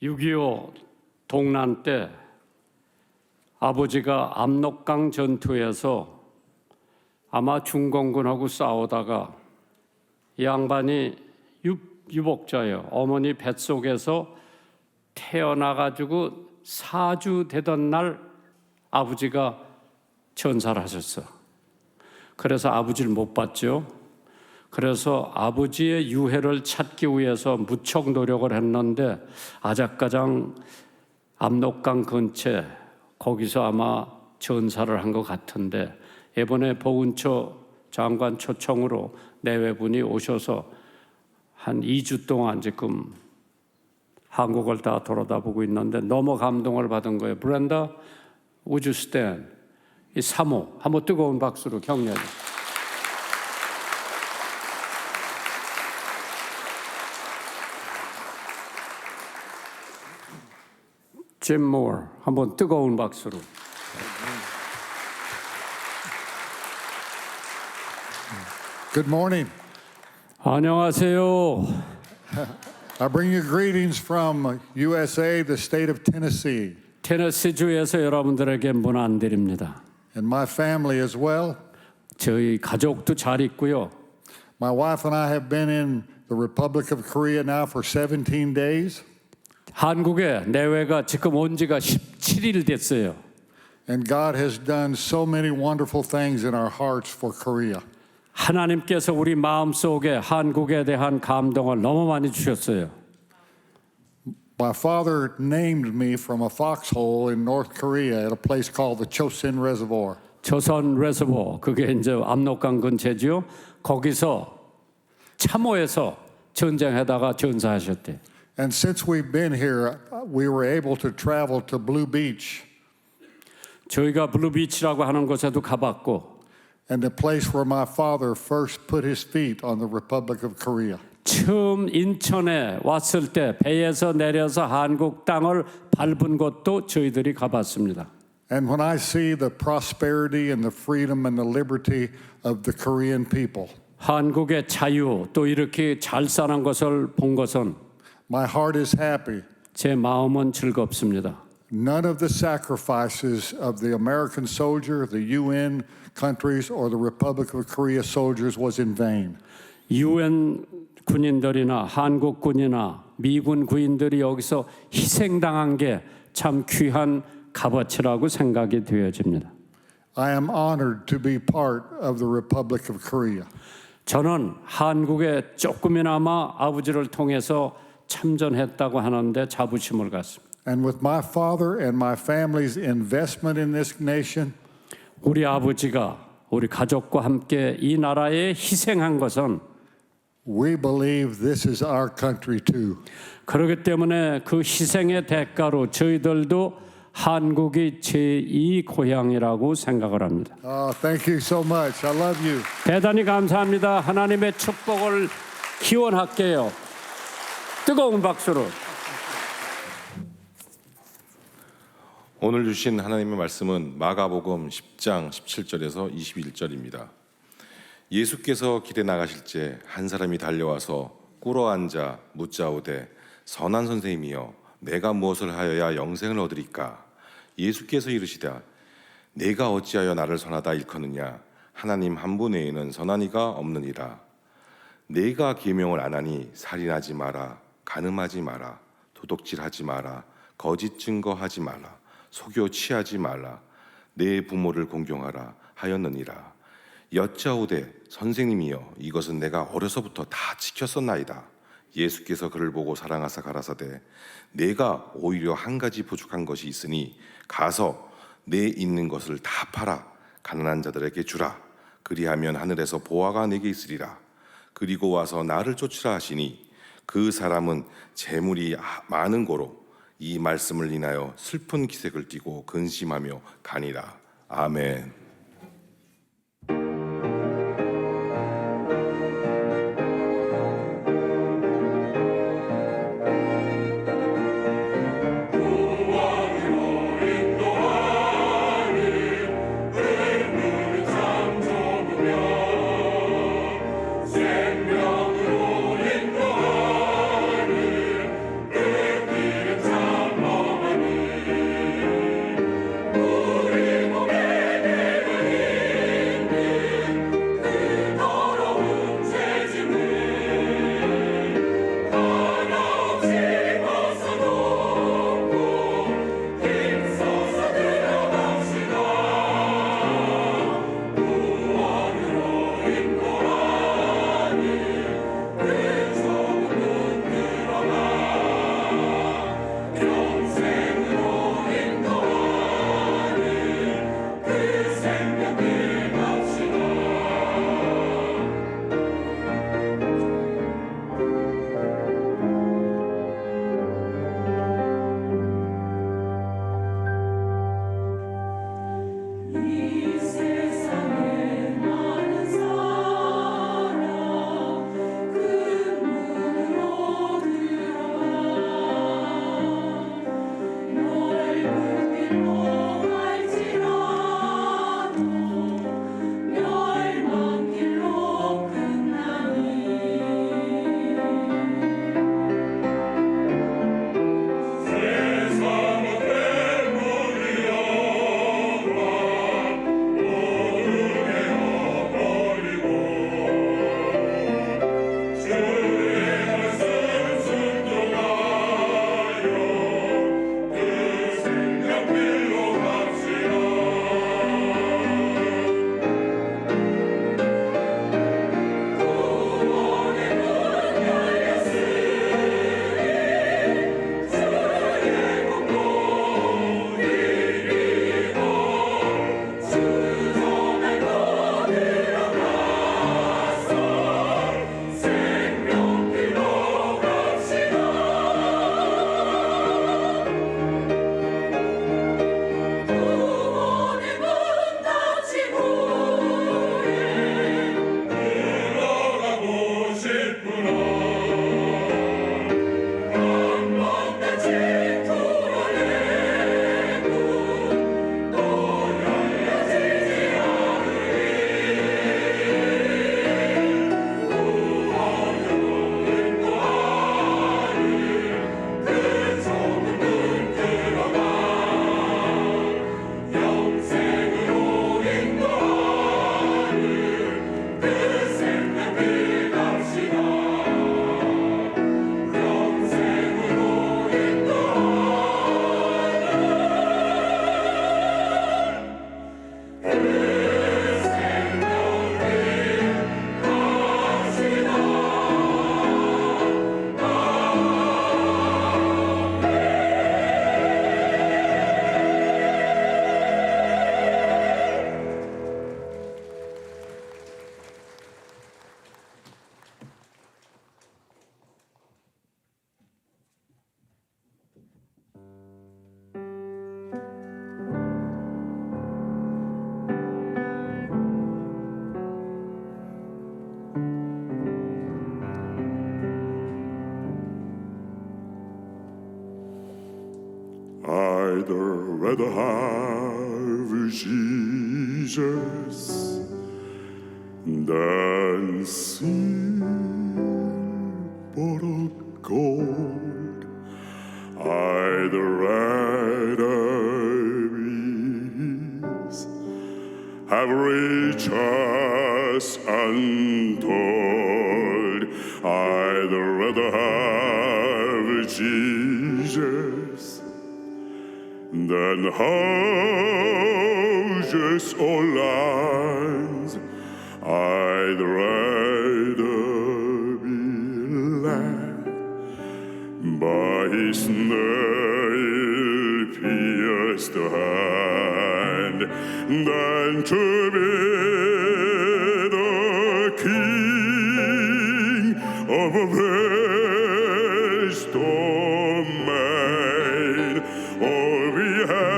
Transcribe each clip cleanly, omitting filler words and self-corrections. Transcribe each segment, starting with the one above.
6.25 동란 때 아버지가 압록강 전투에서 아마 중공군하고 싸우다가 이 양반이 유복자예요. 어머니 뱃속에서 태어나가지고 4주 되던 날 아버지가 전사를 하셨어. 그래서 아버지를 못 봤죠. 그래서 아버지의 유해를 찾기 위해서 무척 노력을 했는데 아작가장 압록강 근처 거기서 아마 전사를 한 것 같은데 이번에 보훈처 장관 초청으로 내외분이 오셔서 한 2주 동안 지금 한국을 다 돌아다보고 있는데 너무 감동을 받은 거예요. 브렌다, would you stand? 이 사모, 한번 뜨거운 박수로 격려해. 짐 모어, 한번 뜨거운 박수로. Good morning. 안녕하세요. I bring you greetings from USA, the state of Tennessee, 테네시주에서 여러분들에게 문안드립니다. and my family as well. 저희 가족도 잘 있고요. My wife and I have been in the Republic of Korea now for 17 days, 한국에 내외가 지금 온 지가 17일 됐어요. and God has done so many wonderful things in our hearts for Korea. 하나님께서 우리 마음속에 한국에 대한 감동을 너무 많이 주셨어요. My father named me from a foxhole in North Korea at a place called the Chosin Reservoir. 조선 레서버, 그게 이제 압록강 근처지요. 거기서 참호에서 전쟁하다가 전사하셨대. And since we've been here, we were able to travel to Blue Beach, 저희가 블루비치라고 하는 곳에도 가봤고 and the place where my father first put his feet on the Republic of Korea. 처음 인천에 왔을 때 배에서 내려서 한국 땅을 밟은 곳도 저희들이 가봤습니다. And when I see the prosperity and the freedom and the liberty of the Korean people, 한국의 자유 또 이렇게 잘 사는 것을 본 것은 my heart is happy. 제 마음은 즐겁습니다. None of the sacrifices of the American soldier, the UN countries, or the Republic of Korea soldiers was in vain. UN 군인들이나 한국 군이나 미군 군인들이 여기서 희생당한 게 참 귀한 값어치라고 생각이 되어집니다. I am honored to be part of the Republic of Korea. 저는 한국에 조금이나마 아버지를 통해서 참전했다고 하는데 자부심을 갖습니다. And with my father and my family's investment in this nation, 우리 아버지가 우리 가족과 함께 이 나라에 희생한 것은 we believe this is our country too. 그렇기 때문에 그 희생의 대가로 저희들도 한국이 제2 고향이라고 생각을 합니다. Thank you so much. I love you. 대단히 감사합니다. 하나님의 축복을 기원할게요. 뜨거운 박수로. 오늘 주신 하나님의 말씀은 마가복음 10장 17절에서 21절입니다. 예수께서 길에 나가실 때 한 사람이 달려와서 꿇어앉아 묻자오되 선한 선생님이여 내가 무엇을 하여야 영생을 얻으리까? 예수께서 이르시되 내가 어찌하여 나를 선하다 일컫느냐? 하나님 한 분 외에는 선한 이가 없느니라. 내가 계명을 안 하니 살인하지 마라, 간음하지 마라, 도둑질하지 마라, 거짓 증거하지 마라, 속여 취하지 말라, 내 부모를 공경하라 하였느니라. 여짜오되 선생님이여 이것은 내가 어려서부터 다 지켰었나이다. 예수께서 그를 보고 사랑하사 가라사대 내가 오히려 한 가지 부족한 것이 있으니 가서 내 있는 것을 다 팔아 가난한 자들에게 주라. 그리하면 하늘에서 보화가 내게 있으리라. 그리고 와서 나를 쫓으라 하시니 그 사람은 재물이 많은 고로 이 말씀을 인하여 슬픈 기색을 띠고 근심하며 가니라. 아멘. 생명으로 인도하니 내 길은 I'd rather have Jesus than silver or gold. I'd rather have riches untold. I'd rather have Jesus than houses or lands. I'd rather be led by His nail-pierced hand than to be the king of a vast domain, or beheading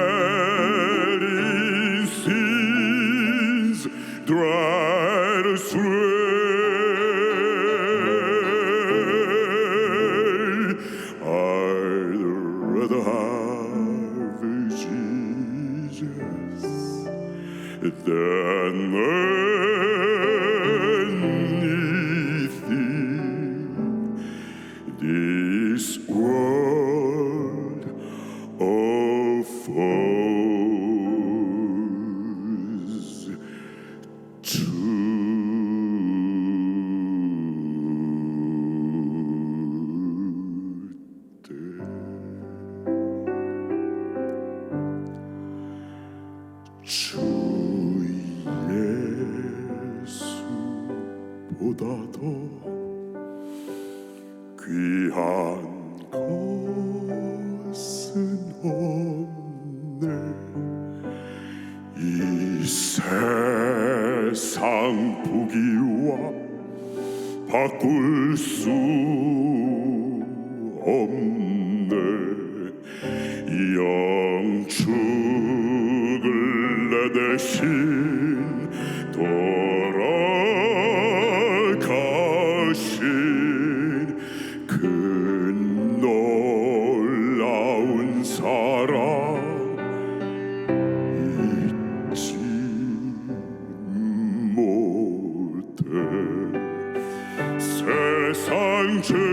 sins dried away. I'd rather have Jesus than anything this world offers 주 예수보다도 귀한 것은 없네. 이 세상 부귀와 바꿀 수 없네. 영축을 내 대신 돌아가신 그 놀라운 사랑 잊지 못해. 세상 즐거움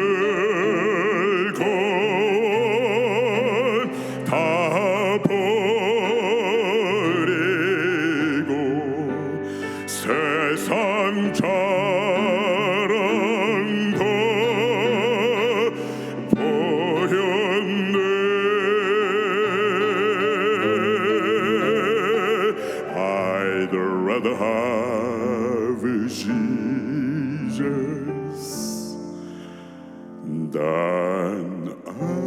다 버리고 세상 자랑도 버렸네. I'd rather have Jesus than anything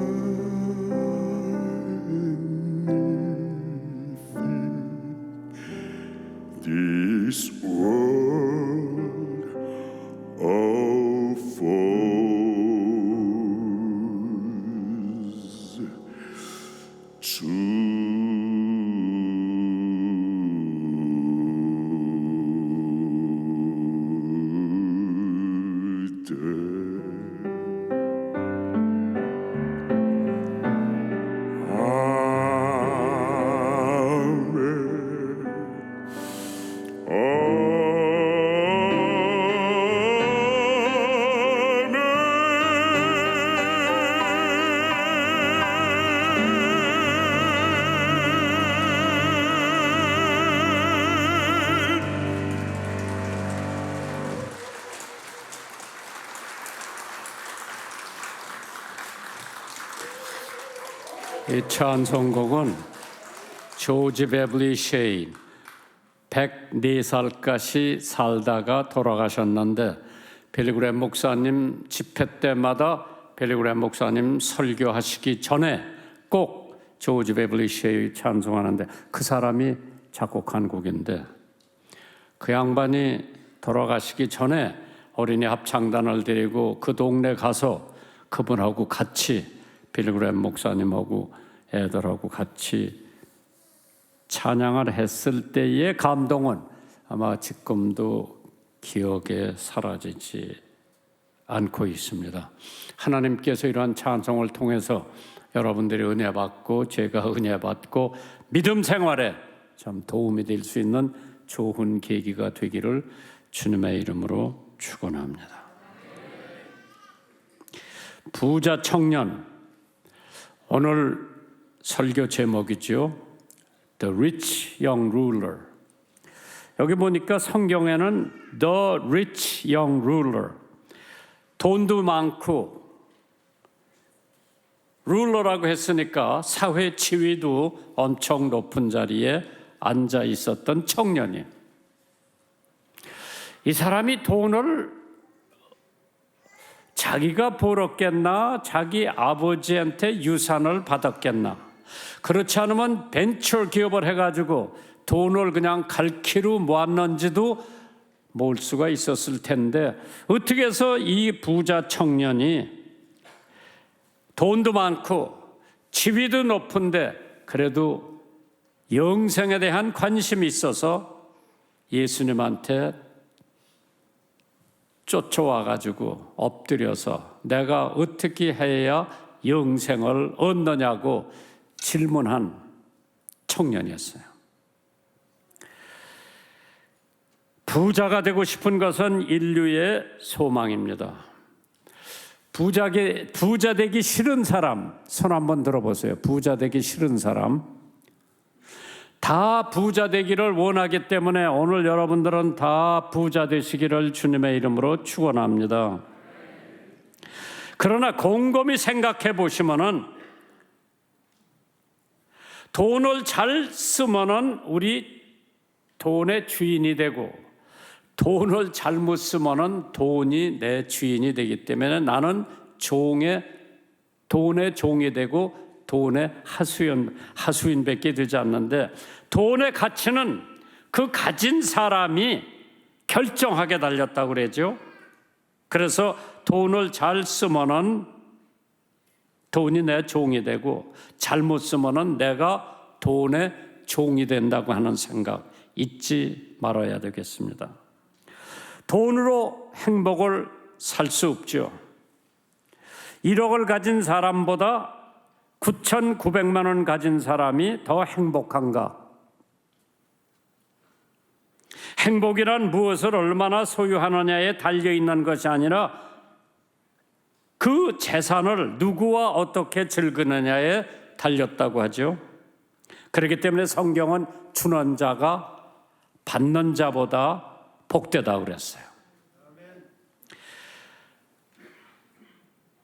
this world offers 이 찬송곡은 조지 베블리 쉐인 104살까지 살다가 돌아가셨는데 빌리그램 목사님 집회 때마다 빌리그램 목사님 설교하시기 전에 꼭 조지 베블리 쉐인 찬송하는데 그 사람이 작곡한 곡인데 그 양반이 돌아가시기 전에 어린이 합창단을 데리고 그 동네 가서 그분하고 같이 빌리그램 목사님하고 애들하고 같이 찬양을 했을 때의 감동은 아마 지금도 기억에 사라지지 않고 있습니다. 하나님께서 이러한 찬송을 통해서 여러분들이 은혜 받고 제가 은혜 받고 믿음 생활에 참 도움이 될 수 있는 좋은 계기가 되기를 주님의 이름으로 축원합니다. 부자 청년, 오늘 설교 제목이죠. The Rich Young Ruler. 여기 보니까 성경에는 The Rich Young Ruler, 돈도 많고 룰러라고 했으니까 사회 지위도 엄청 높은 자리에 앉아 있었던 청년이, 이 사람이 돈을 자기가 벌었겠나, 자기 아버지한테 유산을 받았겠나, 그렇지 않으면 벤처 기업을 해가지고 돈을 그냥 갈퀴로 모았는지도 모을 수가 있었을 텐데, 어떻게 해서 이 부자 청년이 돈도 많고 지위도 높은데 그래도 영생에 대한 관심이 있어서 예수님한테 쫓아와가지고 엎드려서 내가 어떻게 해야 영생을 얻느냐고 질문한 청년이었어요. 부자가 되고 싶은 것은 인류의 소망입니다. 부자 되기 싫은 사람 손 한번 들어보세요. 부자 되기 싫은 사람. 다 부자 되기를 원하기 때문에 오늘 여러분들은 다 부자 되시기를 주님의 이름으로 축원합니다. 그러나 곰곰이 생각해 보시면은 돈을 잘 쓰면은 우리 돈의 주인이 되고, 돈을 잘못 쓰면은 돈이 내 주인이 되기 때문에 나는 돈의 종이 되고 돈의 하수인밖에 되지 않는데, 돈의 가치는 그 가진 사람이 결정하게 달렸다고 그러죠. 그래서 돈을 잘 쓰면은 돈이 내 종이 되고, 잘못 쓰면은 내가 돈의 종이 된다고 하는 생각 잊지 말아야 되겠습니다. 돈으로 행복을 살 수 없죠. 1억을 가진 사람보다 9,900만 원 가진 사람이 더 행복한가? 행복이란 무엇을 얼마나 소유하느냐에 달려있는 것이 아니라 그 재산을 누구와 어떻게 즐기느냐에 달렸다고 하죠. 그렇기 때문에 성경은 주는 자가 받는 자보다 복되다고 그랬어요.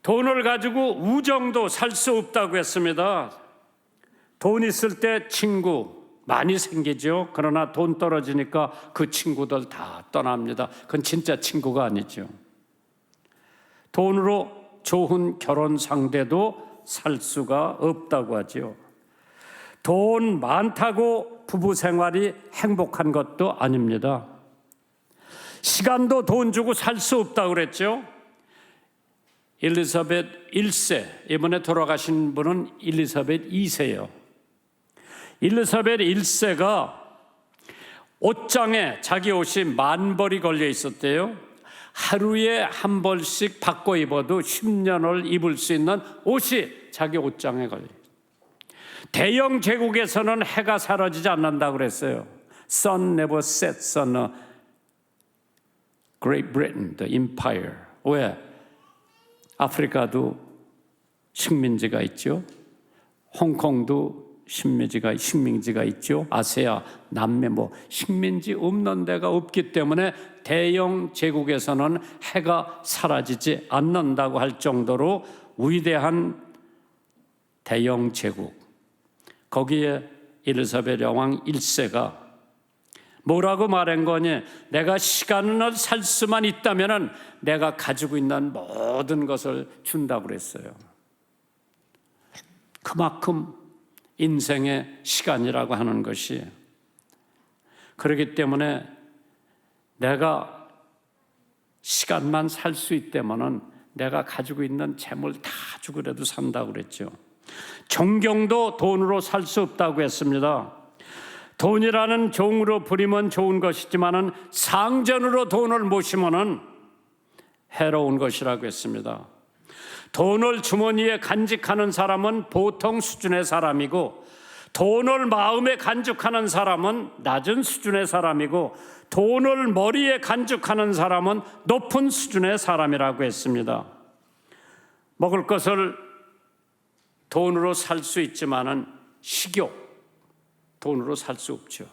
돈을 가지고 우정도 살 수 없다고 했습니다. 돈 있을 때 친구 많이 생기죠. 그러나 돈 떨어지니까 그 친구들 다 떠납니다. 그건 진짜 친구가 아니죠. 돈으로 좋은 결혼 상대도 살 수가 없다고 하죠. 돈 많다고 부부 생활이 행복한 것도 아닙니다. 시간도 돈 주고 살 수 없다고 그랬죠. 엘리사벳 1세, 이번에 돌아가신 분은 엘리사벳 2세예요. 엘리사벳 1세가 옷장에 자기 옷이 10,000벌이 걸려 있었대요. 하루에 한 벌씩 바꿔 입어도 10년을 입을 수 있는 옷이 자기 옷장에 걸려 있어요. 대영 제국에서는 해가 사라지지 않는다고 그랬어요. Sun never sets on Great Britain, the Empire. 왜? 아프리카도 식민지가 있죠. 홍콩도 식민지가 있죠. 아세아, 남미 식민지 없는 데가 없기 때문에 대영 제국에서는 해가 사라지지 않는다고 할 정도로 위대한 대영 제국. 거기에 엘리사벳 여왕 1세가 뭐라고 말한 거니? 내가 시간을 살 수만 있다면 내가 가지고 있는 모든 것을 준다고 그랬어요. 그만큼 인생의 시간이라고 하는 것이, 그렇기 때문에 내가 시간만 살 수 있다면 내가 가지고 있는 재물 다 주고라도 산다고 그랬죠. 존경도 돈으로 살 수 없다고 했습니다. 돈이라는 종으로 부리면 좋은 것이지만은 상전으로 돈을 모시면은 해로운 것이라고 했습니다. 돈을 주머니에 간직하는 사람은 보통 수준의 사람이고, 돈을 마음에 간직하는 사람은 낮은 수준의 사람이고, 돈을 머리에 간직하는 사람은 높은 수준의 사람이라고 했습니다. 먹을 것을 돈으로 살 수 있지만은 식욕, 돈으로 살 수 없죠.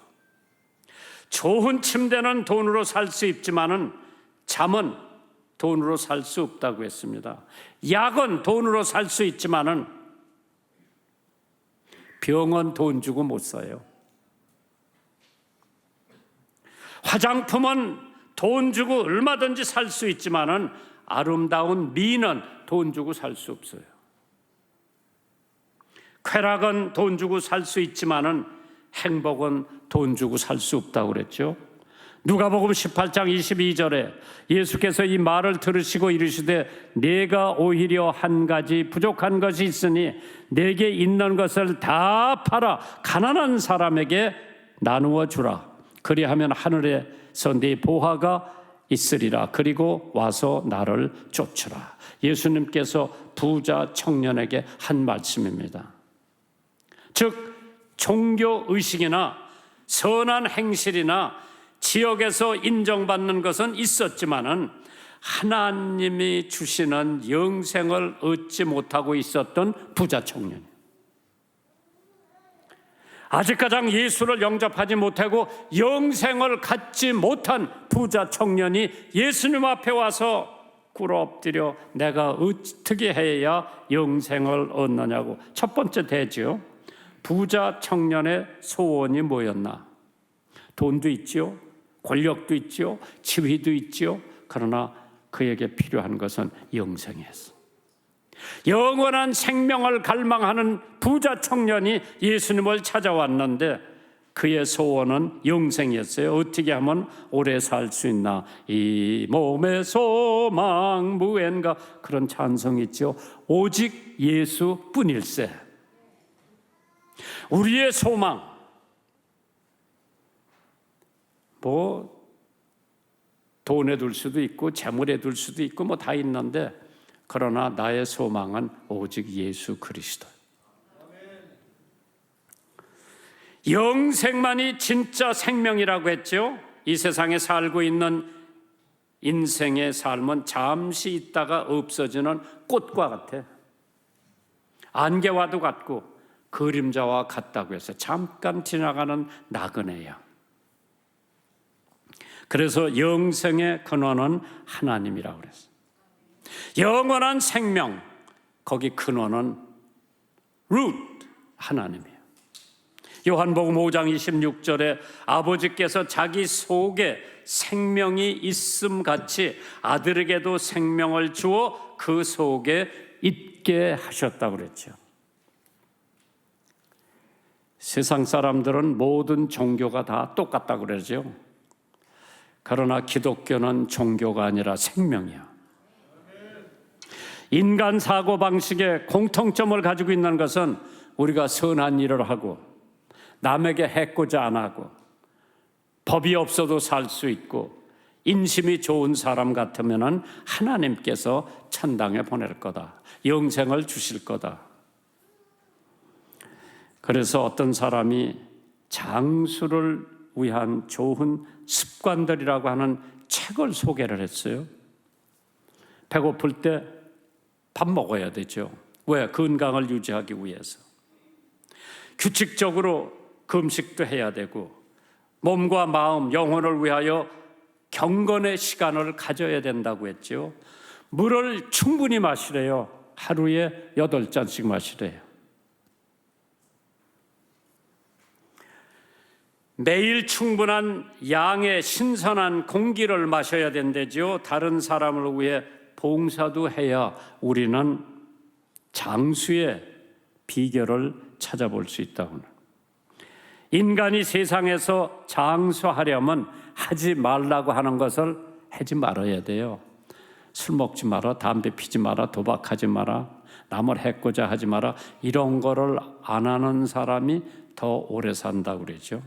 좋은 침대는 돈으로 살 수 있지만은 잠은 돈으로 살 수 없다고 했습니다. 약은 돈으로 살 수 있지만은 병은 돈 주고 못 사요. 화장품은 돈 주고 얼마든지 살 수 있지만은 아름다운 미는 돈 주고 살 수 없어요. 쾌락은 돈 주고 살 수 있지만은 행복은 돈 주고 살 수 없다고 그랬죠. 누가복음 18장 22절에 예수께서 이 말을 들으시고 이르시되 내가 오히려 한 가지 부족한 것이 있으니 내게 있는 것을 다 팔아 가난한 사람에게 나누어 주라. 그리하면 하늘에서 네 보화가 있으리라. 그리고 와서 나를 쫓으라. 예수님께서 부자 청년에게 한 말씀입니다. 즉 종교의식이나 선한 행실이나 지역에서 인정받는 것은 있었지만은 하나님이 주시는 영생을 얻지 못하고 있었던 부자 청년, 아직 가장 예수를 영접하지 못하고 영생을 갖지 못한 부자 청년이 예수님 앞에 와서 꿇어 엎드려 내가 어떻게 해야 영생을 얻느냐고. 첫 번째 대지요. 부자 청년의 소원이 뭐였나? 돈도 있지요, 권력도 있지요, 지위도 있지요. 그러나 그에게 필요한 것은 영생이었어. 영원한 생명을 갈망하는 부자 청년이 예수님을 찾아왔는데 그의 소원은 영생이었어요. 어떻게 하면 오래 살 수 있나? 이 몸의 소망 무엔가, 그런 찬송이 있죠. 오직 예수뿐일세. 우리의 소망, 돈에 둘 수도 있고 재물에 둘 수도 있고 다 있는데, 그러나 나의 소망은 오직 예수 그리스도. 영생만이 진짜 생명이라고 했죠. 이 세상에 살고 있는 인생의 삶은 잠시 있다가 없어지는 꽃과 같아. 안개와도 같고 그림자와 같다고 해서 잠깐 지나가는 나그네야. 그래서 영생의 근원은 하나님이라고 그랬어요. 영원한 생명, 거기 근원은 root, 하나님이에요. 요한복음 5장 26절에 아버지께서 자기 속에 생명이 있음 같이 아들에게도 생명을 주어 그 속에 있게 하셨다고 그랬죠. 세상 사람들은 모든 종교가 다 똑같다고 그러죠. 그러나 기독교는 종교가 아니라 생명이야. 인간 사고방식에 공통점을 가지고 있는 것은 우리가 선한 일을 하고 남에게 해코지 안 하고 법이 없어도 살 수 있고 인심이 좋은 사람 같으면 하나님께서 천당에 보낼 거다. 영생을 주실 거다. 그래서 어떤 사람이 장수를 위한 좋은 습관들이라고 하는 책을 소개를 했어요. 배고플 때 밥 먹어야 되죠. 왜? 건강을 유지하기 위해서. 규칙적으로 금식도 해야 되고 몸과 마음, 영혼을 위하여 경건의 시간을 가져야 된다고 했죠. 물을 충분히 마시래요. 하루에 8잔씩 마시래요. 매일 충분한 양의 신선한 공기를 마셔야 된다죠. 다른 사람을 위해 봉사도 해야 우리는 장수의 비결을 찾아볼 수 있다고는. 인간이 세상에서 장수하려면 하지 말라고 하는 것을 하지 말아야 돼요. 술 먹지 마라, 담배 피지 마라, 도박하지 마라, 남을 해코자 하지 마라. 이런 거를 안 하는 사람이 더 오래 산다고 그러죠.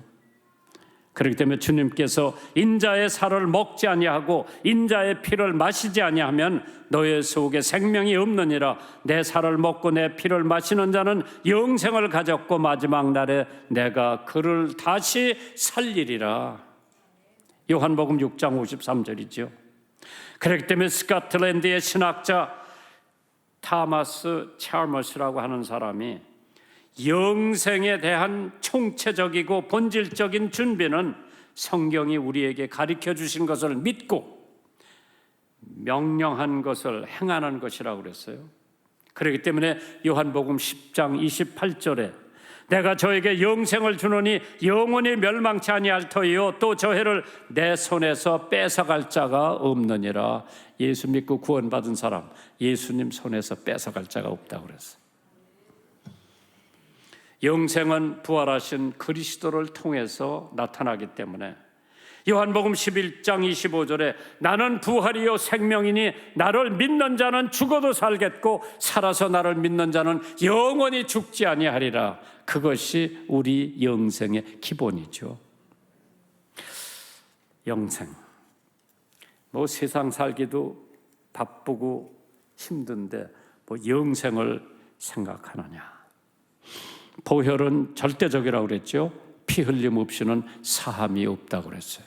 그렇기 때문에 주님께서 인자의 살을 먹지 아니하고 인자의 피를 마시지 아니하면 너의 속에 생명이 없느니라. 내 살을 먹고 내 피를 마시는 자는 영생을 가졌고 마지막 날에 내가 그를 다시 살리리라. 요한복음 6장 53절이죠. 그렇기 때문에 스코틀랜드의 신학자 타마스 찰머스라고 하는 사람이 영생에 대한 총체적이고 본질적인 준비는 성경이 우리에게 가르쳐 주신 것을 믿고 명령한 것을 행하는 것이라고 그랬어요. 그렇기 때문에 요한복음 10장 28절에 내가 저에게 영생을 주노니 영원히 멸망치 아니할 터이요 또 저 해를 내 손에서 뺏어갈 자가 없느니라. 예수 믿고 구원받은 사람 예수님 손에서 뺏어갈 자가 없다고 그랬어요. 영생은 부활하신 그리스도를 통해서 나타나기 때문에 요한복음 11장 25절에 나는 부활이요 생명이니 나를 믿는 자는 죽어도 살겠고 살아서 나를 믿는 자는 영원히 죽지 아니하리라. 그것이 우리 영생의 기본이죠. 영생. 뭐 세상 살기도 바쁘고 힘든데 뭐 영생을 생각하느냐. 보혈은 절대적이라고 그랬죠. 피 흘림 없이는 사함이 없다고 그랬어요.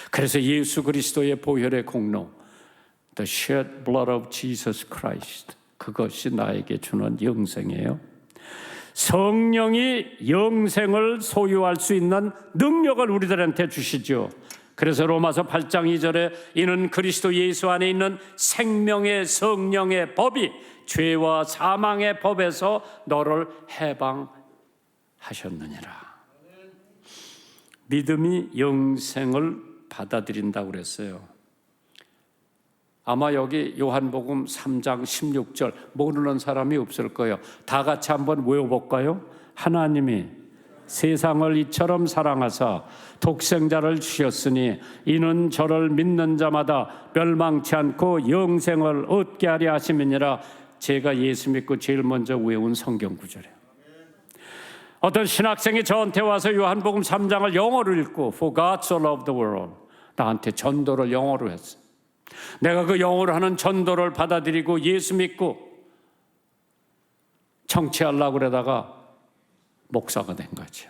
그래서 예수 그리스도의 보혈의 공로, The shed blood of Jesus Christ, 그것이 나에게 주는 영생이에요. 성령이 영생을 소유할 수 있는 능력을 우리들한테 주시죠. 그래서 로마서 8장 2절에 이는 그리스도 예수 안에 있는 생명의 성령의 법이 죄와 사망의 법에서 너를 해방하셨느니라. 믿음이 영생을 받아들인다고 그랬어요. 아마 여기 요한복음 3장 16절 모르는 사람이 없을 거예요. 다 같이 한번 외워볼까요? 하나님이 세상을 이처럼 사랑하사 독생자를 주셨으니 이는 저를 믿는 자마다 멸망치 않고 영생을 얻게 하려 하심이니라. 제가 예수 믿고 제일 먼저 외운 성경 구절이에요. 어떤 신학생이 저한테 와서 요한복음 3장을 영어로 읽고 For God so loved the world, 나한테 전도를 영어로 했어요. 내가 그 영어로 하는 전도를 받아들이고 예수 믿고 청취하려고 그러다가 목사가 된 거죠.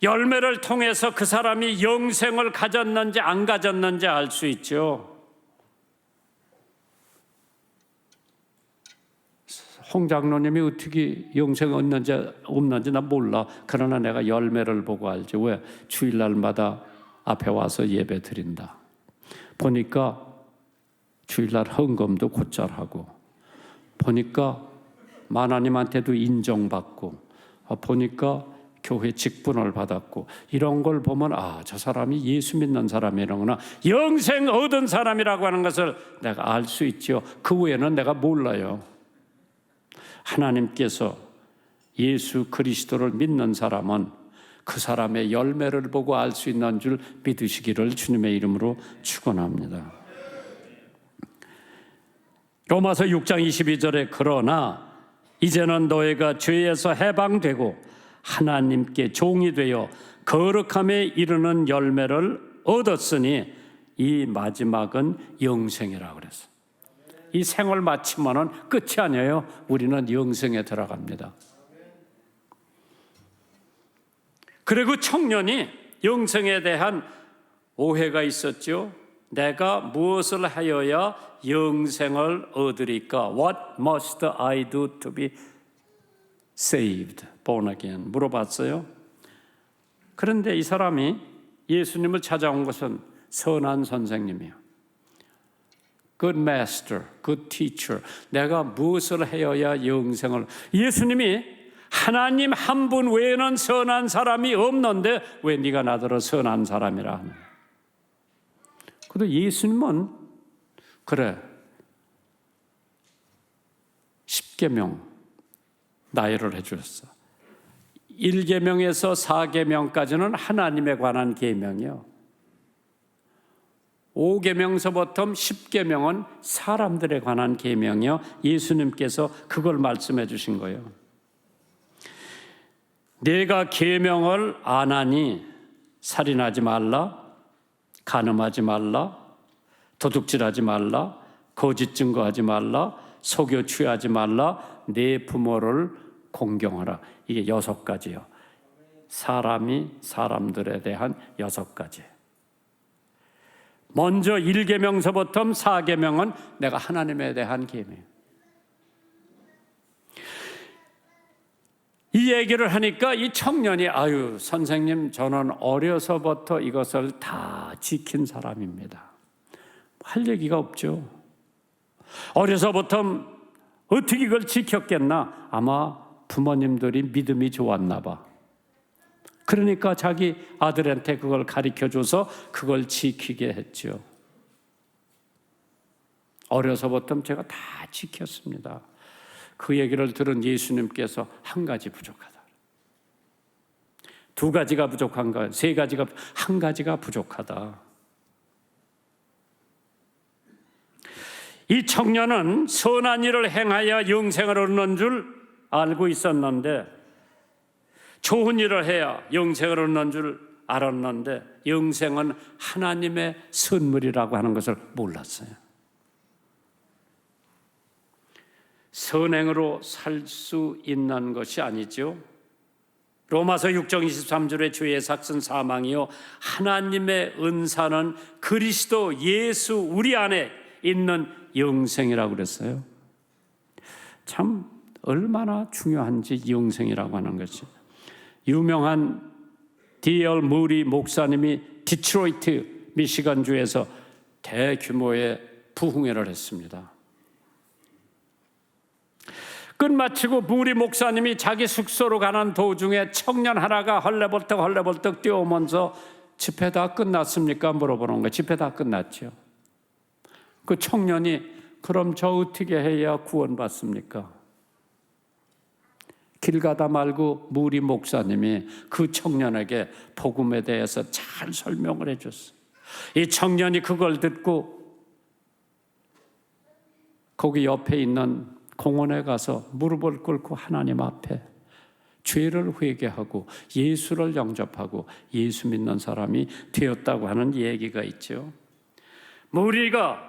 열매를 통해서 그 사람이 영생을 가졌는지 안 가졌는지 알 수 있죠. 홍 장로님이 어떻게 영생 얻는지 없는지 난 몰라. 그러나 내가 열매를 보고 알지. 왜? 주일날마다 앞에 와서 예배 드린다. 보니까 주일날 헌금도 곧잘 하고, 보니까 하나님한테도 인정받고, 보니까 교회 직분을 받았고, 이런 걸 보면 저 사람이 예수 믿는 사람이라구나, 영생 얻은 사람이라고 하는 것을 내가 알 수 있죠. 그 외에는 내가 몰라요. 하나님께서 예수 그리스도를 믿는 사람은 그 사람의 열매를 보고 알 수 있는 줄 믿으시기를 주님의 이름으로 축원합니다. 로마서 6장 22절에 그러나 이제는 너희가 죄에서 해방되고 하나님께 종이 되어 거룩함에 이르는 열매를 얻었으니 이 마지막은 영생이라고 그랬어요. 이 생을 마치면은 끝이 아니에요. 우리는 영생에 들어갑니다. 그리고 청년이 영생에 대한 오해가 있었죠. 내가 무엇을 하여야 영생을 얻으리까? What must I do to be saved, born again? 물어봤어요. 그런데 이 사람이 예수님을 찾아온 것은 선한 선생님이에요. Good master, good teacher. 내가 무엇을 하여야 영생을... 예수님이 하나님 한 분 외에는 선한 사람이 없는데 왜 네가 나더러 선한 사람이라 하느냐. 그래도 예수님은 그래 10계명 나열을 해주셨어. 1계명에서 4계명까지는 하나님에 관한 계명이요, 5계명서부터 10계명은 사람들에 관한 계명이요. 예수님께서 그걸 말씀해 주신 거예요. 내가 계명을 안 하니 살인하지 말라, 간음하지 말라, 도둑질하지 말라, 거짓 증거하지 말라, 속여 취하지 말라, 내 부모를 공경하라. 이게 6가지요. 사람이 사람들에 대한 6가지. 먼저 1계명서부터 4계명은 내가 하나님에 대한 계명. 이 얘기를 하니까 이 청년이 아유 선생님 저는 어려서부터 이것을 다 지킨 사람입니다. 할 얘기가 없죠. 어려서부터 어떻게 이걸 지켰겠나? 아마 부모님들이 믿음이 좋았나 봐. 그러니까 자기 아들한테 그걸 가르쳐줘서 그걸 지키게 했죠. 어려서부터 제가 다 지켰습니다. 그 얘기를 들은 예수님께서 한 가지 부족하다. 2가지가 부족한가? 3가지가, 한 가지가 부족하다. 이 청년은 선한 일을 행하여 영생을 얻는 줄 알고 있었는데, 좋은 일을 해야 영생을 얻는 줄 알았는데, 영생은 하나님의 선물이라고 하는 것을 몰랐어요. 선행으로 살 수 있는 것이 아니죠. 로마서 6장 23절에 죄의 삭은 사망이요 하나님의 은사는 그리스도 예수 우리 안에 있는 영생이라고 그랬어요. 참 얼마나 중요한지 영생이라고 하는 것이. 유명한 D.L. 무리 목사님이 디트로이트 미시간주에서 대규모의 부흥회를 했습니다. 끝마치고 무리 목사님이 자기 숙소로 가는 도중에 청년 하나가 헐레벌떡 뛰어오면서 집회 다 끝났습니까? 물어보는 거예요. 집회 다 끝났죠. 그 청년이 그럼 저 어떻게 해야 구원받습니까? 길 가다 말고 무리 목사님이 그 청년에게 복음에 대해서 잘 설명을 해줬어요. 이 청년이 그걸 듣고 거기 옆에 있는 공원에 가서 무릎을 꿇고 하나님 앞에 죄를 회개하고 예수를 영접하고 예수 믿는 사람이 되었다고 하는 얘기가 있죠. 무리가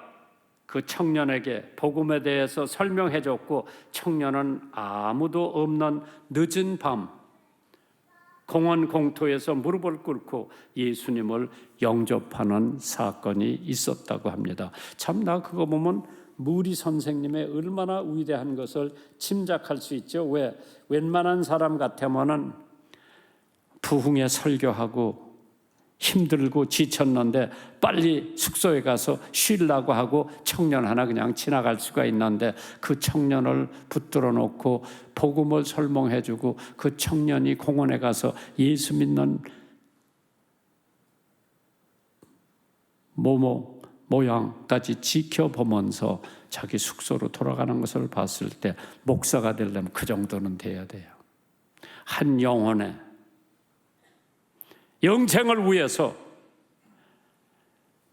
그 청년에게 복음에 대해서 설명해 줬고 청년은 아무도 없는 늦은 밤 공원 공터에서 무릎을 꿇고 예수님을 영접하는 사건이 있었다고 합니다. 참 나 그거 보면 무리 선생님의 얼마나 위대한 것을 짐작할 수 있죠. 왜? 웬만한 사람 같으면은 부흥회 설교하고 힘들고 지쳤는데 빨리 숙소에 가서 쉬려고 하고 청년 하나 그냥 지나갈 수가 있는데 그 청년을 붙들어 놓고 복음을 설명해 주고 그 청년이 공원에 가서 예수 믿는 모양까지 지켜보면서 자기 숙소로 돌아가는 것을 봤을 때 목사가 되려면 그 정도는 돼야 돼요. 한 영혼의 영생을 위해서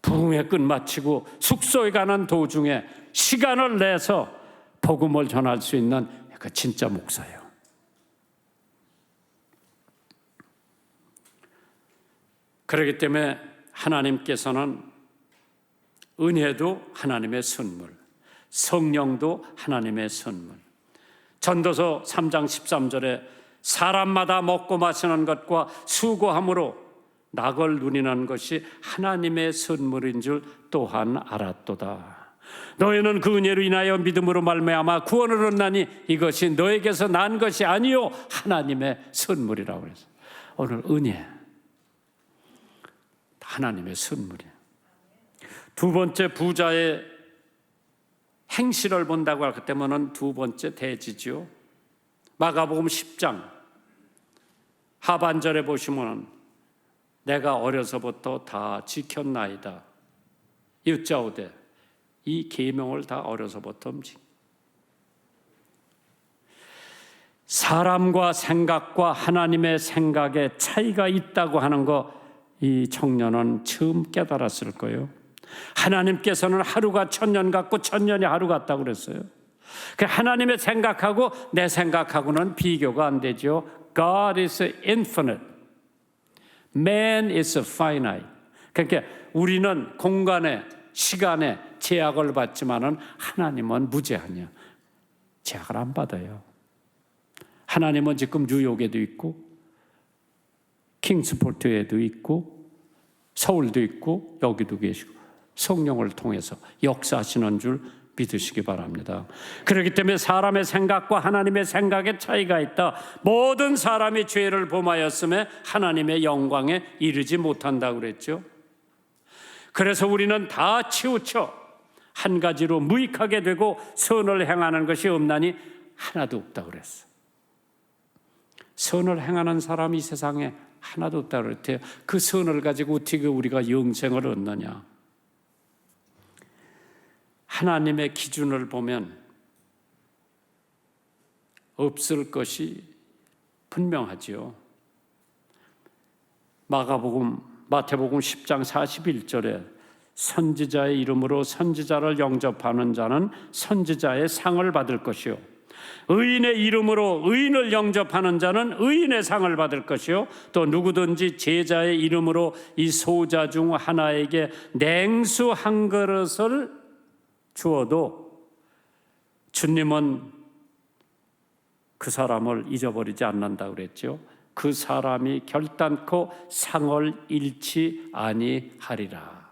부흥회 끝마치고 숙소에 가는 도중에 시간을 내서 복음을 전할 수 있는 그 진짜 목사예요. 그렇기 때문에 하나님께서는 은혜도 하나님의 선물, 성령도 하나님의 선물. 전도서 3장 13절에 사람마다 먹고 마시는 것과 수고함으로 낙을 누리는 것이 하나님의 선물인 줄 또한 알았도다. 너희는 그 은혜로 인하여 믿음으로 말미암아 구원을 얻나니 이것이 너에게서 난 것이 아니요 하나님의 선물이라고 해서 오늘 은혜 하나님의 선물이에요. 2번째 부자의 행실을 본다고 할 때면은 2번째 대지죠. 마가복음 10장 하반절에 보시면 내가 어려서부터 다 지켰나이다. 여짜오되 이 계명을 다 어려서부터 사람과 생각과 하나님의 생각에 차이가 있다고 하는 거 이 청년은 처음 깨달았을 거예요. 하나님께서는 하루가 1000년 같고 1000년이 하루 같다고 그랬어요. 하나님의 생각하고 내 생각하고는 비교가 안 되죠. God is infinite. Man is finite. 그러니까 우리는 공간에 시간에 제약을 받지만은 하나님은 무제한이야. 제약을 안 받아요. 하나님은 지금 뉴욕에도 있고 킹스포트에도 있고 서울도 있고 여기도 계시고 성령을 통해서 역사하시는 줄 믿으시기 바랍니다. 그렇기 때문에 사람의 생각과 하나님의 생각에 차이가 있다. 모든 사람이 죄를 범하였음에 하나님의 영광에 이르지 못한다고 그랬죠. 그래서 우리는 다 치우쳐 한 가지로 무익하게 되고 선을 행하는 것이 없나니 하나도 없다고 그랬어. 선을 행하는 사람이 세상에 하나도 없다고 그랬대요. 그 선을 가지고 어떻게 우리가 영생을 얻느냐. 하나님의 기준을 보면 없을 것이 분명하지요. 마태복음 10장 41절에 선지자의 이름으로 선지자를 영접하는 자는 선지자의 상을 받을 것이요, 의인의 이름으로 의인을 영접하는 자는 의인의 상을 받을 것이요, 또 누구든지 제자의 이름으로 이 소자 중 하나에게 냉수 한 그릇을 주어도 주님은 그 사람을 잊어버리지 않는다고 그랬죠. 그 사람이 결단코 상을 잃지 아니하리라.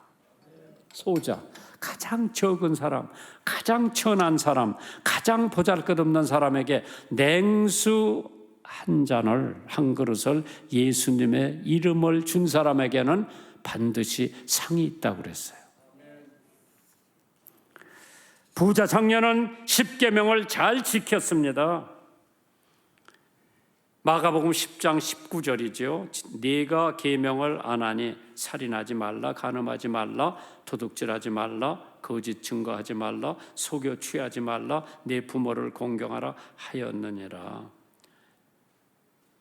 소자, 가장 적은 사람, 가장 천한 사람, 가장 보잘것없는 사람에게 냉수 한 잔을, 한 그릇을 예수님의 이름을 준 사람에게는 반드시 상이 있다고 그랬어요. 부자 청년은 십계명을 잘 지켰습니다. 마가복음 10장 19절이죠. 네가 계명을 안 하니 살인하지 말라, 간음하지 말라, 도둑질하지 말라, 거짓 증거하지 말라, 속여 취하지 말라, 네 부모를 공경하라 하였느니라.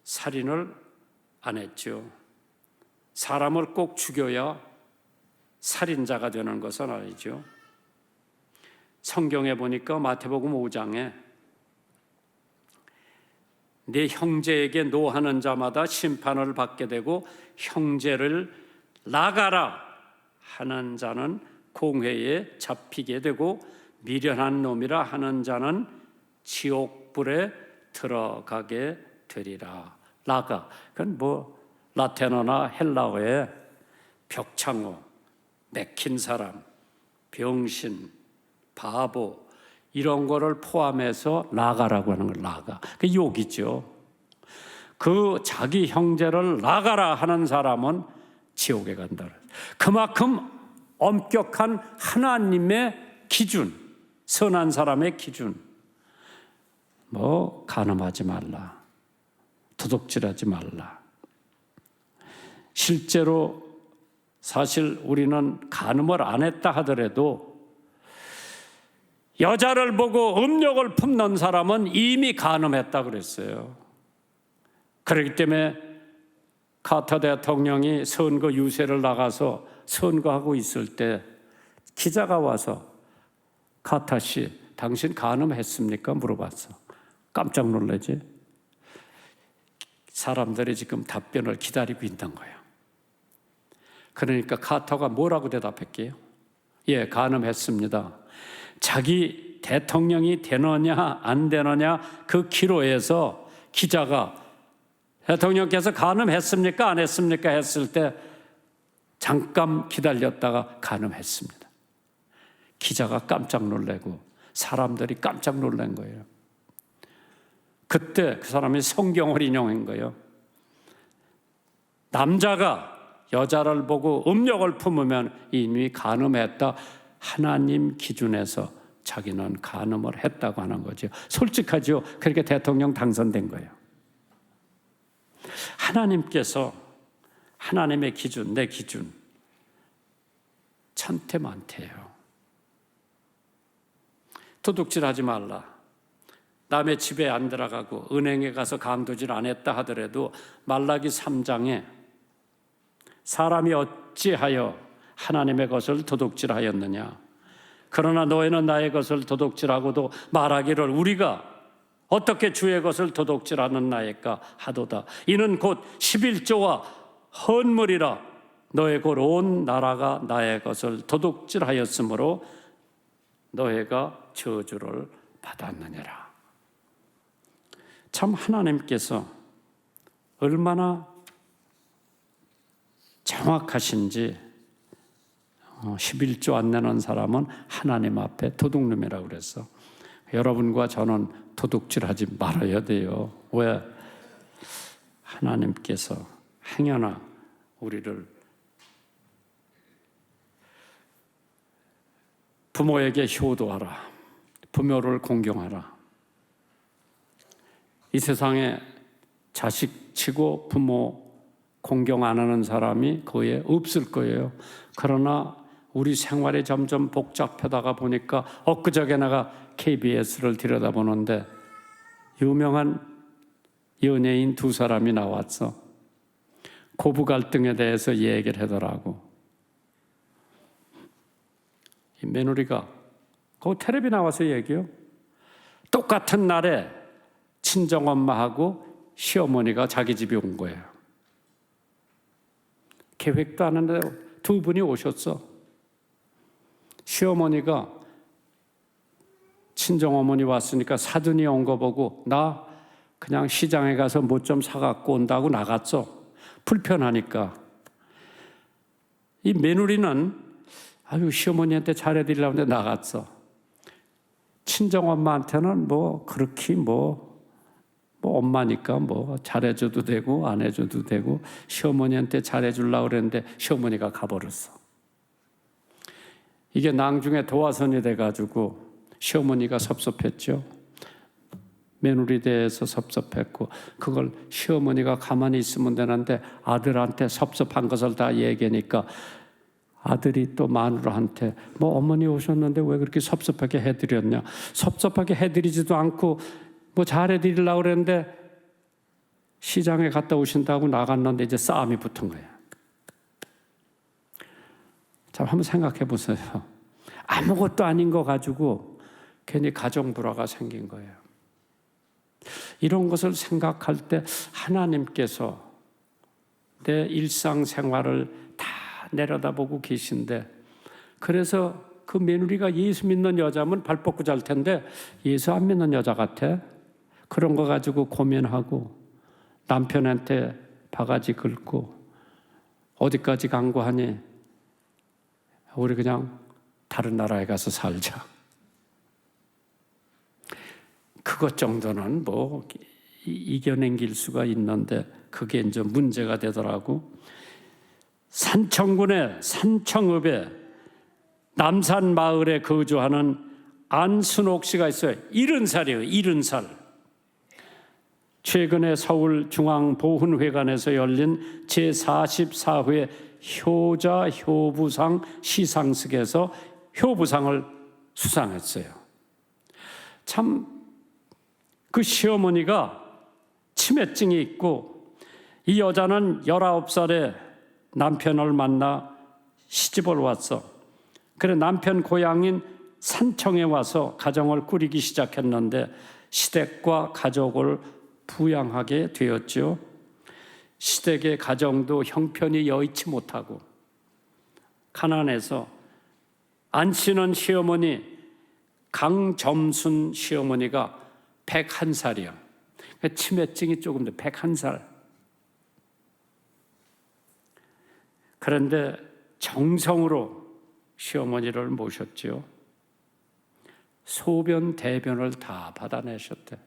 살인을 안 했죠. 사람을 꼭 죽여야 살인자가 되는 것은 아니죠. 성경에 보니까 마태복음 5장에 네 형제에게 노하는 자마다 심판을 받게 되고 형제를 나가라 하는 자는 공회에 잡히게 되고 미련한 놈이라 하는 자는 지옥불에 들어가게 되리라. 나가, 그건 뭐 라틴어나 헬라어에 벽창호, 맥힌 사람, 병신, 바보 이런 거를 포함해서 나가라고 하는 걸 나가. 그 욕이죠. 그 자기 형제를 나가라 하는 사람은 지옥에 간다. 그만큼 엄격한 하나님의 기준, 선한 사람의 기준. 뭐 간음하지 말라, 도둑질하지 말라. 실제로 사실 우리는 간음을 안 했다 하더라도 여자를 보고 음욕을 품는 사람은 이미 간음했다 그랬어요. 그렇기 때문에 카터 대통령이 선거 유세를 나가서 선거하고 있을 때 기자가 와서 카터 씨, 당신 간음했습니까? 물어봤어. 깜짝 놀라지. 사람들이 지금 답변을 기다리고 있는 거예요. 그러니까 카터가 뭐라고 대답했게요? 예, 간음했습니다. 자기 대통령이 되느냐 안 되느냐 그 기로에서 기자가 대통령께서 간음했습니까 안 했습니까 했을 때 잠깐 기다렸다가 간음했습니다. 기자가 깜짝 놀라고 사람들이 깜짝 놀란 거예요. 그때 그 사람이 성경을 인용한 거예요. 남자가 여자를 보고 음욕을 품으면 이미 간음했다. 하나님 기준에서 자기는 간음을 했다고 하는 거죠. 솔직하죠. 그렇게 대통령 당선된 거예요. 하나님께서 하나님의 기준, 내 기준 천태만태예요. 도둑질하지 말라. 남의 집에 안 들어가고 은행에 가서 강도질 안 했다 하더라도 말라기 3장에 사람이 어찌하여 하나님의 것을 도둑질하였느냐. 그러나 너희는 나의 것을 도둑질하고도 말하기를 우리가 어떻게 주의 것을 도둑질하는 나일까 하도다. 이는 곧 11조와 헌물이라 너의 곧 온 나라가 나의 것을 도둑질하였으므로 너희가 저주를 받았느니라. 참 하나님께서 얼마나 정확하신지 11조 안 내는 사람은 하나님 앞에 도둑놈이라고 그랬어. 여러분과 저는 도둑질하지 말아야 돼요. 왜? 하나님께서 행여나 우리를 부모에게 효도하라. 부모를 공경하라. 이 세상에 자식치고 부모 공경 안 하는 사람이 거의 없을 거예요. 그러나 우리 생활이 점점 복잡하다가 보니까 엊그저께 내가 KBS를 들여다보는데 유명한 연예인 두 사람이 나왔어. 고부 갈등에 대해서 얘기를 하더라고. 이 며느리가 그 텔레비 나와서 얘기해요. 똑같은 날에 친정엄마하고 시어머니가 자기 집에 온 거예요. 계획도 안 했는데 두 분이 오셨어. 시어머니가 친정어머니 왔으니까 사돈이 온 거 보고 나 그냥 시장에 가서 뭐 좀 사갖고 온다고 나갔어. 불편하니까. 이 며느리는 아유 시어머니한테 잘해드리려고 했는데 나갔어. 친정엄마한테는 뭐 그렇게 뭐 엄마니까 뭐 잘해줘도 되고 안 해줘도 되고 시어머니한테 잘해주려고 그랬는데 시어머니가 가버렸어. 이게 나중에 도화선이 돼가지고 시어머니가 섭섭했죠. 며느리 대해서 섭섭했고 그걸 시어머니가 가만히 있으면 되는데 아들한테 섭섭한 것을 다 얘기하니까 아들이 또 마누라한테 뭐 어머니 오셨는데 왜 그렇게 섭섭하게 해드렸냐. 섭섭하게 해드리지도 않고 뭐 잘해드리려고 그랬는데 시장에 갔다 오신다고 나갔는데 이제 싸움이 붙은 거예요. 자, 한번 생각해 보세요. 아무것도 아닌 거 가지고 괜히 가정 불화가 생긴 거예요. 이런 것을 생각할 때 하나님께서 내 일상생활을 다 내려다보고 계신데 그래서 그 며느리가 예수 믿는 여자면 발 뻗고 잘 텐데 예수 안 믿는 여자 같아. 그런 거 가지고 고민하고 남편한테 바가지 긁고 어디까지 간구하니 우리 그냥 다른 나라에 가서 살자. 그것 정도는 뭐 이겨낸길 수가 있는데 그게 이제 문제가 되더라고. 산청군의 산청읍에 남산 마을에 거주하는 안순옥 씨가 있어요. 70살이에요. 70살. 최근에 서울중앙보훈회관에서 열린 제44회 효자 효부상 시상식에서 효부상을 수상했어요. 참 그 시어머니가 치매증이 있고 이 여자는 19살에 남편을 만나 시집을 왔어. 그래 남편 고향인 산청에 와서 가정을 꾸리기 시작했는데 시댁과 가족을 부양하게 되었죠. 시댁의 가정도 형편이 여의치 못하고 가난해서 안 씨는 시어머니 강점순 시어머니가 101살이야. 치매증이 조금 더 101살. 그런데 정성으로 시어머니를 모셨죠. 소변, 대변을 다 받아내셨대.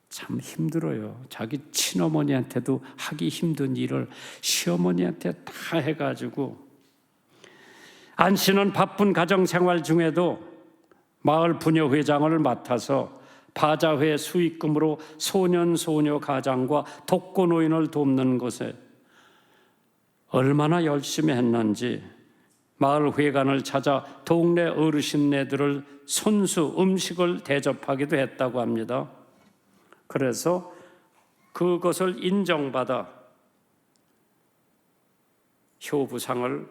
참 힘들어요. 자기 친어머니한테도 하기 힘든 일을 시어머니한테 다 해가지고 안 씨는 바쁜 가정생활 중에도 마을 부녀회장을 맡아서 바자회 수익금으로 소년 소녀 가장과 독거노인을 돕는 것에 얼마나 열심히 했는지 마을 회관을 찾아 동네 어르신네들을 손수 음식을 대접하기도 했다고 합니다. 그래서 그것을 인정받아 효부상을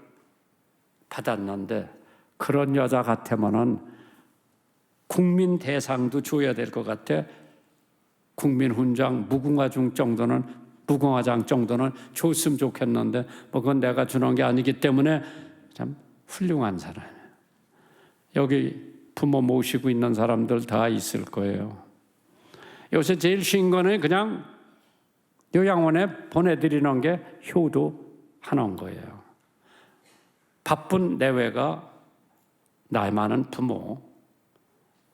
받았는데 그런 여자 같으면은 국민 대상도 줘야 될 것 같아. 국민훈장 무궁화중 정도는 무궁화장 정도는 줬으면 좋겠는데 뭐 그건 내가 주는 게 아니기 때문에 참 훌륭한 사람이에요. 여기 부모 모시고 있는 사람들 다 있을 거예요. 요새 제일 쉬운 거는 그냥 요양원에 보내드리는 게 효도하는 거예요. 바쁜 내외가 나이 많은 부모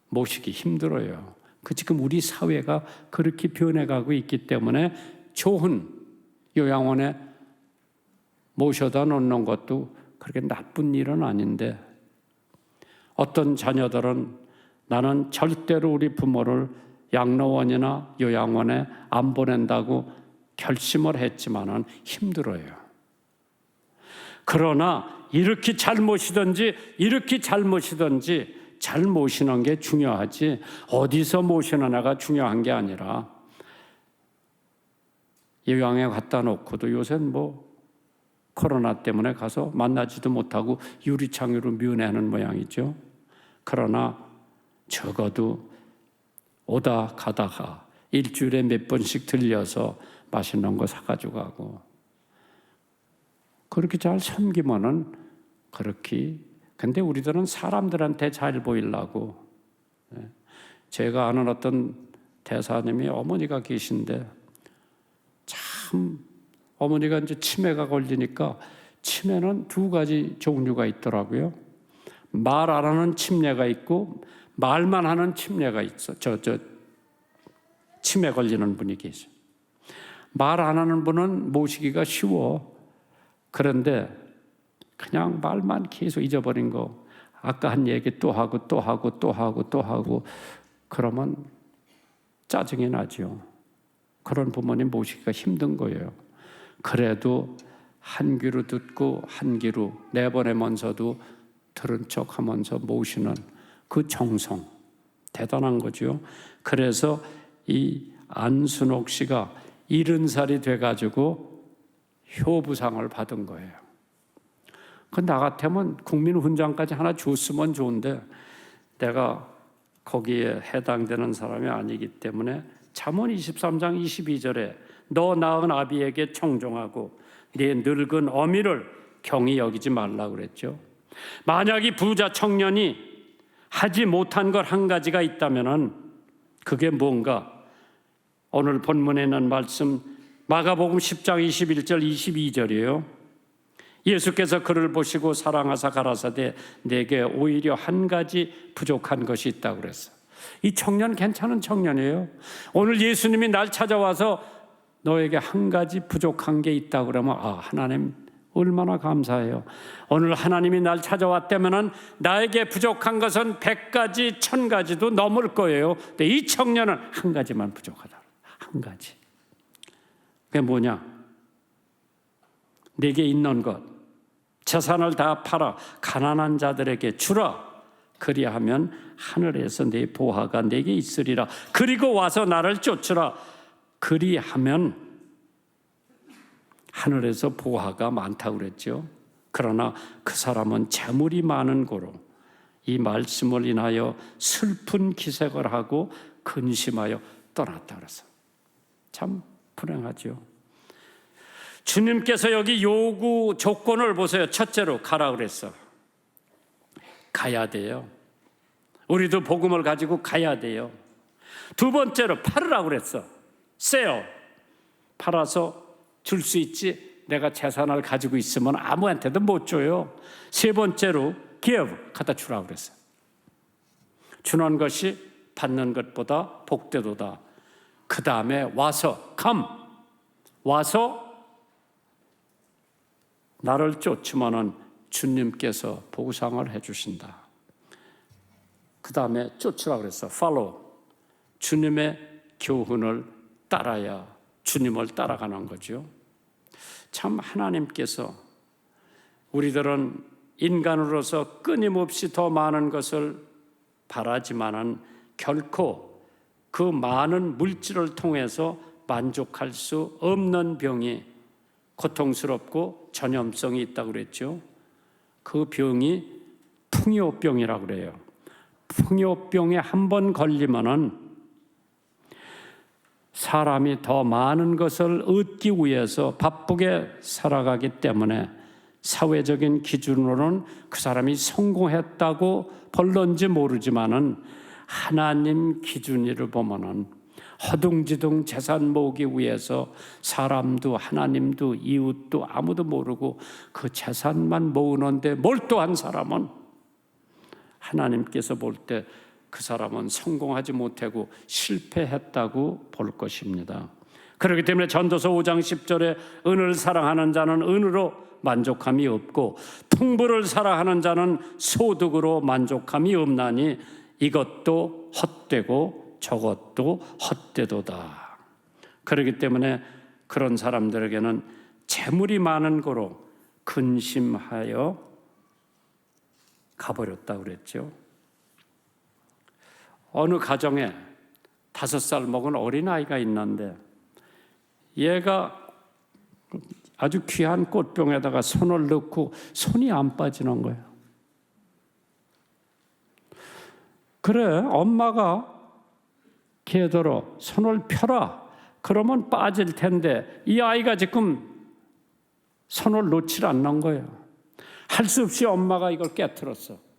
모시기 힘들어요. 그 지금 우리 사회가 그렇게 변해가고 있기 때문에 좋은 요양원에 모셔다 놓는 것도 그렇게 나쁜 일은 아닌데 어떤 자녀들은 나는 절대로 우리 부모를 양로원이나 요양원에 안 보낸다고 결심을 했지만은 힘들어요. 그러나 이렇게 잘 모시든지 잘 모시는 게 중요하지 어디서 모시느냐가 중요한 게 아니라 요양에 갖다 놓고도 요새는 뭐 코로나 때문에 가서 만나지도 못하고 유리창으로 면회하는 모양이죠. 그러나 적어도 오다 가다가 일주일에 몇 번씩 들려서 맛있는 거 사가지고 가고 그렇게 잘 섬기면은 그렇게. 근데 우리들은 사람들한테 잘 보이려고. 제가 아는 어떤 대사님이 어머니가 계신데 참 어머니가 이제 치매가 걸리니까 치매는 두 가지 종류가 있더라고요. 말 안 하는 치매가 있고 말만 하는 치매가 있어. 치매 걸리는 분이 계셔. 말 안 하는 분은 모시기가 쉬워. 그런데 그냥 말만 계속 잊어버린 거 아까 한 얘기 또 하고 그러면 짜증이 나죠. 그런 부모님 모시기가 힘든 거예요. 그래도 한 귀로 듣고 한 귀로 내보내면서도 들은 척하면서 모시는 그 정성 대단한 거죠. 그래서 이 안순옥 씨가 70살이 돼가지고 효부상을 받은 거예요. 그 나 같으면 국민훈장까지 하나 줬으면 좋은데 내가 거기에 해당되는 사람이 아니기 때문에 잠언 23장 22절에 너 낳은 아비에게 청종하고 네 늙은 어미를 경히 여기지 말라고 그랬죠. 만약 이 부자 청년이 하지 못한 것 한 가지가 있다면은 그게 뭔가? 오늘 본문에 있는 말씀 마가복음 10장 21절 22절이에요. 예수께서 그를 보시고 사랑하사 가라사대 내게 오히려 한 가지 부족한 것이 있다고 그랬어. 이 청년 괜찮은 청년이에요. 오늘 예수님이 날 찾아와서 너에게 한 가지 부족한 게 있다고 그러면 하나님 얼마나 감사해요. 오늘 하나님이 날 찾아왔다면 나에게 부족한 것은 100가지 1000가지도 넘을 거예요. 근데 이 청년은 한 가지만 부족하다. 한 가지. 그게 뭐냐? 내게 있는 것 재산을 다 팔아 가난한 자들에게 주라. 그리하면 하늘에서 내 보화가 내게 있으리라. 그리고 와서 나를 쫓으라. 그리하면 하늘에서 보화가 많다고 그랬죠. 그러나 그 사람은 재물이 많은 고로 이 말씀을 인하여 슬픈 기색을 하고 근심하여 떠났다 그랬어. 참 불행하죠. 주님께서 여기 요구 조건을 보세요. 첫째로 가라 그랬어. 가야 돼요. 우리도 복음을 가지고 가야 돼요. 두 번째로 팔으라고 그랬어. 세요. 팔아서 줄 수 있지. 내가 재산을 가지고 있으면 아무한테도 못 줘요. 세 번째로 give, 갖다 주라고 그랬어. 주는 것이 받는 것보다 복되도다. 그 다음에 와서 come, 와서 나를 쫓으면은 주님께서 보상을 해주신다. 그 다음에 쫓으라고 그랬어. follow, 주님의 교훈을 따라야 주님을 따라가는 거죠. 참 하나님께서 우리들은 인간으로서 끊임없이 더 많은 것을 바라지만은 결코 그 많은 물질을 통해서 만족할 수 없는 병이 고통스럽고 전염성이 있다고 그랬죠. 그 병이 풍요병이라고 그래요. 풍요병에 한 번 걸리면은 사람이 더 많은 것을 얻기 위해서 바쁘게 살아가기 때문에 사회적인 기준으로는 그 사람이 성공했다고 볼런지 모르지만은 하나님 기준으로 보면은 허둥지둥 재산 모으기 위해서 사람도 하나님도 이웃도 아무도 모르고 그 재산만 모으는데 몰두한 사람은 하나님께서 볼 때 그 사람은 성공하지 못하고 실패했다고 볼 것입니다. 그렇기 때문에 전도서 5장 10절에 은을 사랑하는 자는 은으로 만족함이 없고 풍부를 사랑하는 자는 소득으로 만족함이 없나니 이것도 헛되고 저것도 헛되도다. 그렇기 때문에 그런 사람들에게는 재물이 많은 거로 근심하여 가버렸다고 그랬죠. 어느 가정에 5살 먹은 어린아이가 있는데 얘가 아주 귀한 꽃병에다가 손을 넣고 손이 안 빠지는 거예요. 그래, 엄마가 걔더러 손을 펴라. 그러면 빠질 텐데 이 아이가 지금 손을 놓질 않는 거예요. 할 수 없이 엄마가 이걸 깨트렸어.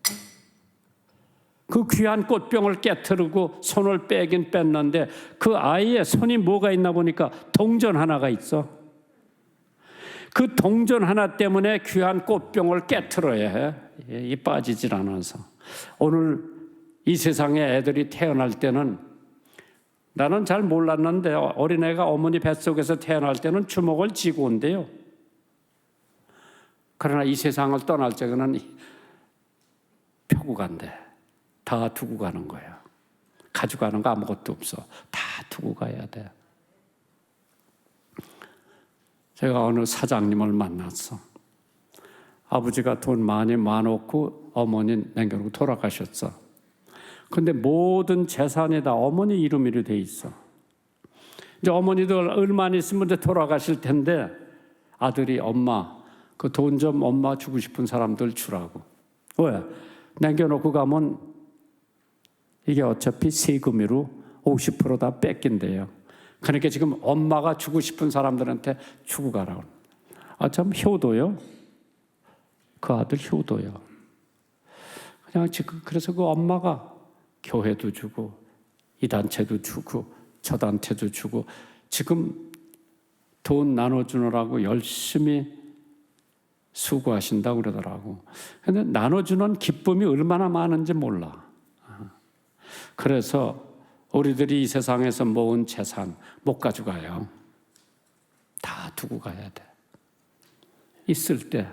그 귀한 꽃병을 깨트리고 손을 빼긴 뺐는데 그 아이의 손이 뭐가 있나 보니까 동전 하나가 있어. 그 동전 하나 때문에 귀한 꽃병을 깨트려야 해. 이 빠지질 않아서. 오늘 이 세상에 애들이 태어날 때는 나는 잘 몰랐는데 어린애가 어머니 뱃속에서 태어날 때는 주먹을 쥐고 온대요. 그러나 이 세상을 떠날 적에는 펴고 간대. 다 두고 가는 거예요. 가져가는 거 아무것도 없어. 다 두고 가야 돼. 제가 어느 사장님을 만났어. 아버지가 돈 많았고 어머니 남겨놓고 돌아가셨어. 근데 모든 재산이 다 어머니 이름으로 돼 있어. 이제 어머니도 얼마 안 있으면 이제 돌아가실 텐데 아들이 엄마 그 돈 좀 엄마 주고 싶은 사람들 주라고. 왜? 남겨놓고 가면 이게 어차피 세금으로 50% 다 뺏긴대요. 그러니까 지금 엄마가 주고 싶은 사람들한테 주고 가라고. 참 효도요. 그 아들 효도요. 그냥 지금 그래서 그 엄마가 교회도 주고 이 단체도 주고 저 단체도 주고 지금 돈 나눠주느라고 열심히 수고하신다고 그러더라고. 근데 나눠주는 기쁨이 얼마나 많은지 몰라. 그래서 우리들이 이 세상에서 모은 재산 못 가져가요. 다 두고 가야 돼. 있을 때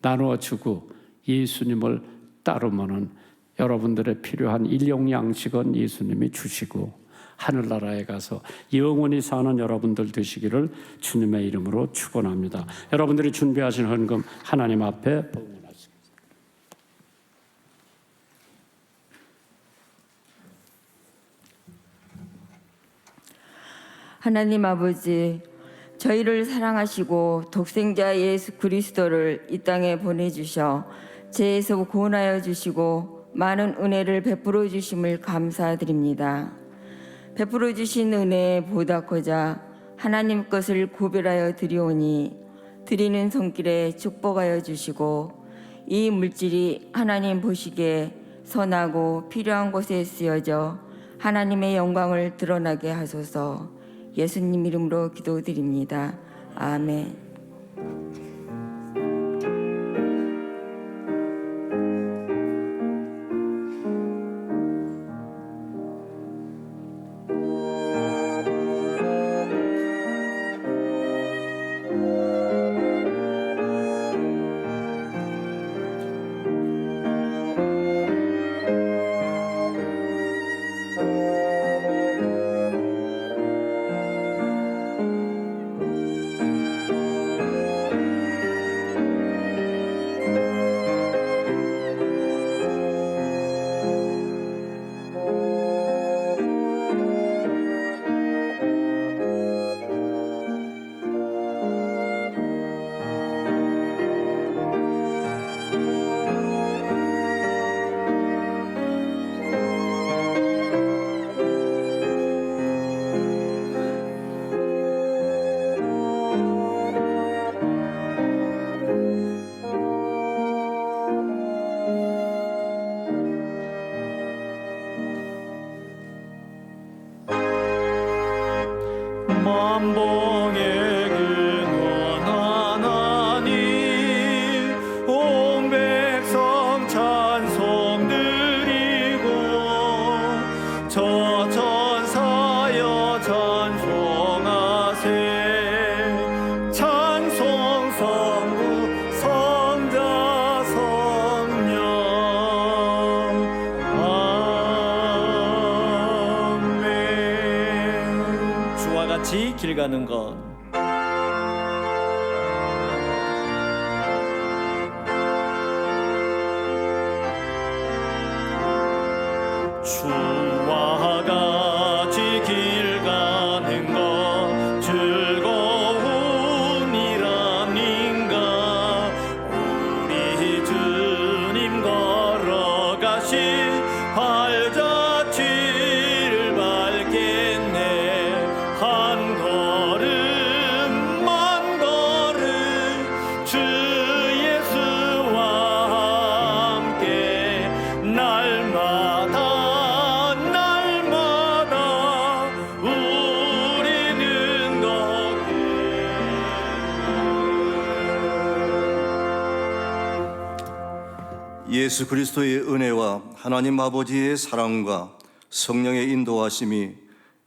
나누어주고 예수님을 따르면은 여러분들의 필요한 일용양식은 예수님이 주시고 하늘나라에 가서 영원히 사는 여러분들 되시기를 주님의 이름으로 축원합니다. 여러분들이 준비하신 헌금 하나님 앞에 봉헌하십시오. 하나님 아버지, 저희를 사랑하시고 독생자 예수 그리스도를 이 땅에 보내주셔 죄에서 구원하여 주시고 많은 은혜를 베풀어 주심을 감사드립니다. 베풀어 주신 은혜에 보답하자 하나님 것을 구별하여 드리오니 드리는 손길에 축복하여 주시고 이 물질이 하나님 보시기에 선하고 필요한 곳에 쓰여져 하나님의 영광을 드러나게 하소서. 예수님 이름으로 기도드립니다. 아멘. 남봉의 근원한 하나님 온 백성 찬송 드리고 저 천사여 찬송하세 찬송 성부 성자 성령 아멘. 주와 같이 길 가는 것 주와 같이 길 가는 것 즐거운 일 아닌가. 우리 주님 걸어가신 발자취를 밟겠네. 한 걸음 만 걸음 주 예수와 함께 날마다 우리는 걷게. 예수 그리스도의 은혜와 하나님 아버지의 사랑과 성령의 인도하심이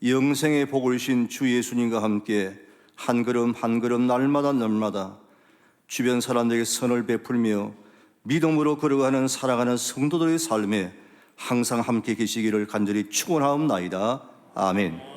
영생의 복을 신 주 예수님과 함께 한 걸음 한 걸음 날마다 주변 사람들에게 선을 베풀며 믿음으로 걸어가는 살아가는 성도들의 삶에 항상 함께 계시기를 간절히 축원하옵나이다. 아멘.